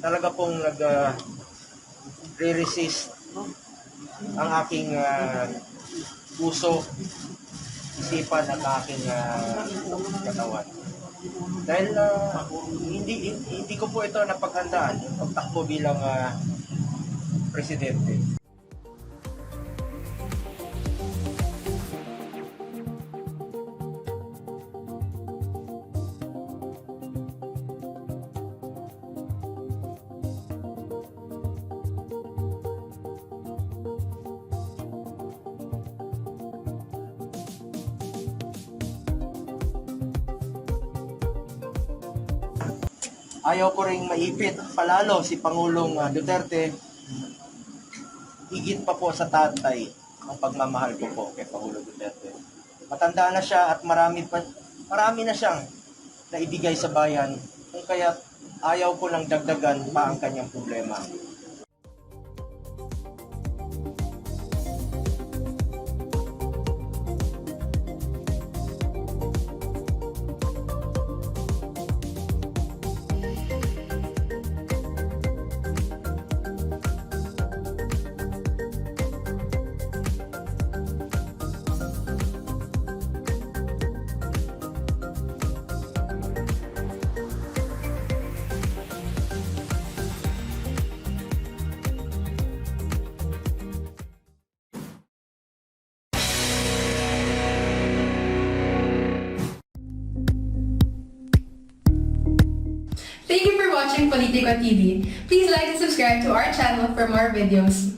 talaga pong re-resist ang aking puso, isipan at aking katawan. Dahil hindi ko po ito napaghandaan yung pagtakbo bilang presidente. Ayaw ko ring maipit palalo si Pangulong Duterte. Higit pa po sa tatay ang pagmamahal ko po kay Pangulong Duterte. Matanda na siya at marami na siyang naibigay sa bayan. Kung kaya ayaw ko lang dagdagan pa ang kanyang problema. Thank you for watching Politiko TV. Please like and subscribe to our channel for more videos.